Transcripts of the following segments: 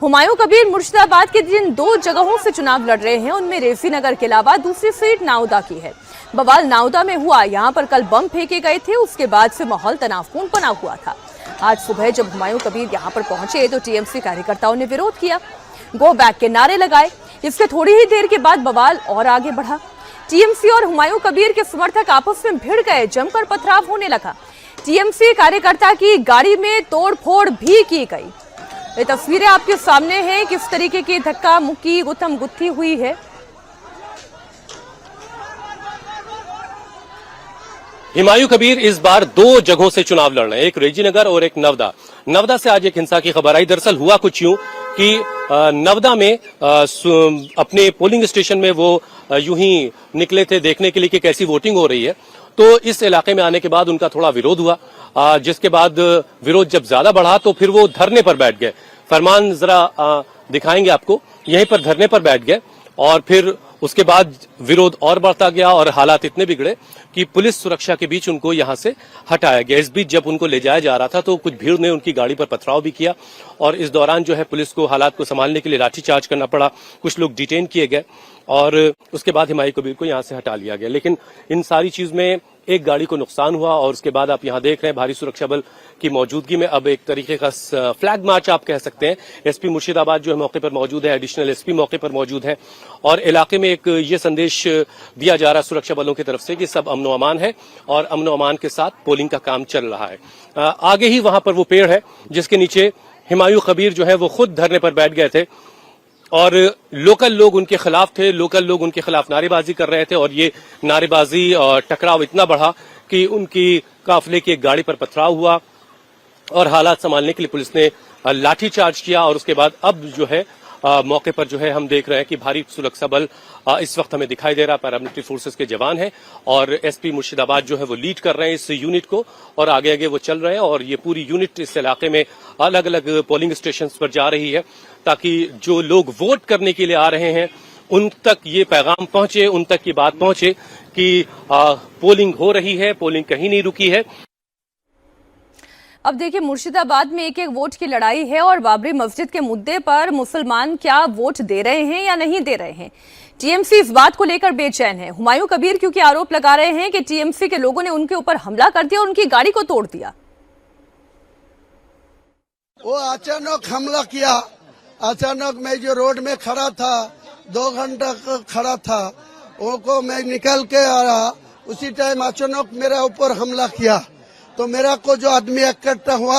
हुमायूं कबीर मुर्शिदाबाद के जिन 2 जगहों से चुनाव लड़ रहे हैं उनमें रेसी नगर के अलावा दूसरी सीट नाउदा की है। बवाल नाउदा में हुआ, यहां पर कल बम फेंके गए थे, उसके बाद से माहौल तनावपूर्ण बना हुआ था। आज सुबह जब हुमायूं कबीर यहां पर पहुंचे तो टीएमसी कार्यकर्ताओं ने विरोध किया, गो बैक के नारे लगाए। इसके थोड़ी ही देर के बाद बवाल और आगे बढ़ा। टीएमसी और हुमायूं कबीर के समर्थक आपस में भिड़ गए, जमकर पथराव होने लगा। टीएमसी कार्यकर्ता की गाड़ी में तोड़फोड़ भी की गई। ये तस्वीरें आपके सामने हैं, किस तरीके की धक्का मुक्की गुत्थम गुत्थी हुई है। हुमायूं कबीर इस बार 2 जगहों से चुनाव लड़ रहे हैं, एक रेजीनगर और एक नवदा। नवदा से आज एक हिंसा की खबर आई। दरअसल हुआ कुछ यूं कि नवदा में अपने पोलिंग स्टेशन में वो यूं ही निकले थे देखने के लिए कि कैसी वोटिंग हो रही है। तो इस इलाके में आने के बाद उनका थोड़ा विरोध हुआ, जिसके बाद विरोध जब ज्यादा बढ़ा तो फिर वो धरने पर बैठ गए। फरमान जरा दिखाएंगे आपको, यहीं पर धरने पर बैठ गए और फिर उसके बाद विरोध और बढ़ता गया और हालात इतने बिगड़े कि पुलिस सुरक्षा के बीच उनको यहां से हटाया गया। इस बीच जब उनको ले जाया जा रहा था तो कुछ भीड़ ने उनकी गाड़ी पर पथराव भी किया और इस दौरान जो है पुलिस को हालात को संभालने के लिए लाठीचार्ज करना पड़ा। कुछ लोग डिटेन किए गए और उसके बाद हुमायूं कबीर को यहां से हटा लिया गया। लेकिन इन सारी चीज में एक गाड़ी को नुकसान हुआ और उसके बाद आप यहां देख रहे हैं भारी सुरक्षा बल की मौजूदगी में अब एक तरीके का फ्लैग मार्च आप कह सकते हैं। एसपी मुर्शिदाबाद जो है मौके पर मौजूद है, एडिशनल एसपी मौके पर मौजूद है और इलाके में एक ये संदेश दिया जा रहा है सुरक्षा बलों की तरफ से कि सब अमनो अमान है और अमनो अमान के साथ पोलिंग का काम चल रहा है। आगे ही वहां पर वो पेड़ है जिसके नीचे हुमायूं कबीर जो है वो खुद धरने पर बैठ गए थे और लोकल लोग उनके खिलाफ थे, लोकल लोग उनके खिलाफ नारेबाजी कर रहे थे और ये नारेबाजी और टकराव इतना बढ़ा कि उनकी काफिले की एक गाड़ी पर पथराव हुआ और हालात संभालने के लिए पुलिस ने लाठीचार्ज किया और उसके बाद अब जो है मौके पर जो है हम देख रहे हैं कि भारी सुरक्षा बल इस वक्त हमें दिखाई दे रहा है। पैरामिलिट्री फोर्सेस के जवान हैं और एसपी मुर्शिदाबाद जो है वो लीड कर रहे हैं इस यूनिट को और आगे आगे वो चल रहे हैं और ये पूरी यूनिट इस इलाके में अलग अलग पोलिंग स्टेशन पर जा रही है ताकि जो लोग वोट करने के लिए आ रहे हैं उन तक ये पैगाम पहुंचे, उन तक ये बात पहुंचे कि पोलिंग हो रही है, पोलिंग कहीं नहीं रुकी है। अब देखिए, मुर्शिदाबाद में एक एक वोट की लड़ाई है और बाबरी मस्जिद के मुद्दे पर मुसलमान क्या वोट दे रहे हैं या नहीं दे रहे हैं, टीएमसी इस बात को लेकर बेचैन है। हुमायूं कबीर क्योंकि आरोप लगा रहे हैं कि टीएमसी के लोगों ने उनके ऊपर हमला कर दिया और उनकी गाड़ी को तोड़ दिया। वो अचानक हमला किया, अचानक मैं जो रोड में खड़ा था 2 घंटा खड़ा था, वो को मैं निकल के आ रहा, उसी टाइम अचानक मेरे ऊपर हमला किया। तो मेरा को जो आदमी इकट्ठा हुआ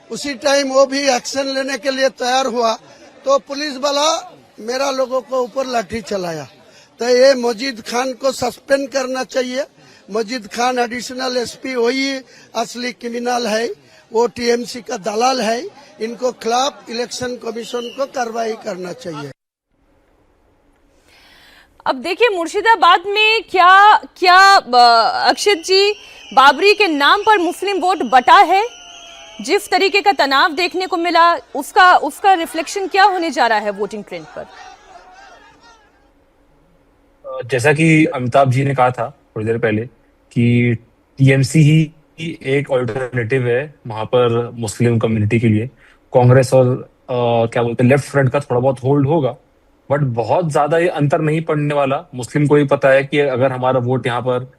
उसी टाइम वो भी एक्शन लेने के लिए तैयार हुआ तो पुलिस वाला मेरा लोगों को ऊपर लाठी चलाया। तो ये मजीद खान को सस्पेंड करना चाहिए। मजीद खान एडिशनल एसपी वही असली क्रिमिनल है, वो टीएमसी का दलाल है। इनको खिलाफ इलेक्शन कमीशन को कार्रवाई करना चाहिए। अब देखिए, मुर्शिदाबाद में क्या क्या अक्षित जी, बाबरी के नाम पर मुस्लिम वोट बटा है। जिस तरीके का तनाव देखने को मिला उसका रिफ्लेक्शन क्या होने जा रहा है वोटिंग ट्रेंड पर। जैसा कि अमिताभ जी ने कहा था थोड़ी देर पहले कि टीएमसी ही एक ऑल्टरनेटिव है वहां पर मुस्लिम कम्युनिटी के लिए। कांग्रेस और क्या बोलते हैं लेफ्ट फ्रंट का थोड़ा बहुत होल्ड होगा बट बहुत ज्यादा ये अंतर नहीं पड़ने वाला। मुस्लिम को भी पता है कि अगर हमारा वोट यहाँ पर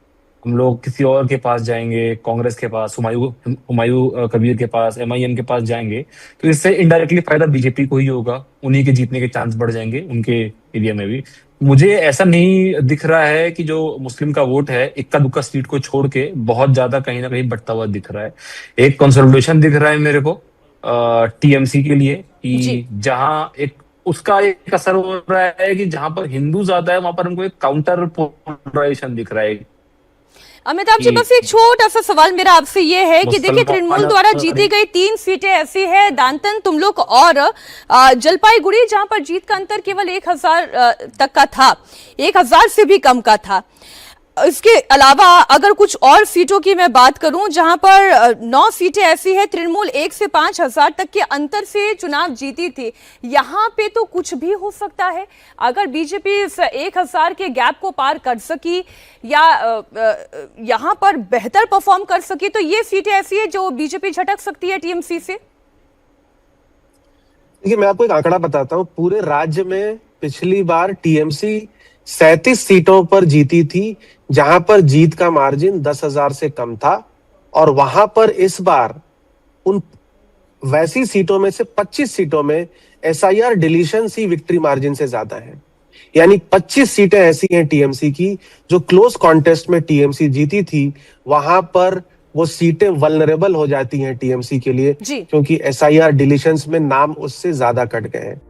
हम लोग किसी और के पास जाएंगे, कांग्रेस के पास, हुमायूं कबीर के पास, एमआईएम के पास जाएंगे तो इससे इनडायरेक्टली फायदा बीजेपी को ही होगा, उन्हीं के जीतने के चांस बढ़ जाएंगे उनके एरिया में भी। मुझे ऐसा नहीं दिख रहा है कि जो मुस्लिम का वोट है इक्का दुक्का सीट को छोड़ के बहुत ज्यादा कहीं ना कहीं बढ़ता हुआ दिख रहा है। एक कंसोलिडेशन दिख रहा है मेरे को टीएमसी के लिए कि जहां एक उसका एक असर हो रहा है कि जहां पर हिंदू ज्यादा है वहां पर हमको एक काउंटर पोलराइजेशन दिख रहा है। अमिताभ जी, बस एक छोटा सा सवाल मेरा आपसे ये है कि देखिए, तृणमूल द्वारा जीती गई 3 सीटें ऐसी है, दांतन, तुमलोक और जलपाईगुड़ी, जहां पर जीत का अंतर केवल 1000 तक का था, 1000 से भी कम का था। इसके अलावा अगर कुछ और सीटों की मैं बात करूं जहां पर 9 सीटें ऐसी है, तृणमूल 1 से 5000 तक के अंतर से चुनाव जीती थी। यहां पे तो कुछ भी हो सकता है। अगर बीजेपी इस 1000 के गैप को पार कर सकी या यहां पर बेहतर परफॉर्म कर सकी तो ये सीटें ऐसी है जो बीजेपी झटक सकती है टीएमसी से। देखिए, मैं आपको एक आंकड़ा बताता हूँ। पूरे राज्य में पिछली बार टीएमसी 37 सीटों पर जीती थी, जहां पर जीत का मार्जिन 10,000 से कम था, और वहां पर इस बार उन वैसी सीटों में से 25 सीटों में एसआईआर डिलीशन सी विक्ट्री मार्जिन से ज्यादा है। यानी 25 सीटें ऐसी हैं टीएमसी की जो क्लोज कॉन्टेस्ट में टीएमसी जीती थी, वहां पर वो सीटें वल्नरेबल हो जाती हैं टीएमसी के लिए, जी। क्योंकि एसआईआर डिलीशंस में नाम उससे ज्यादा कट गए हैं।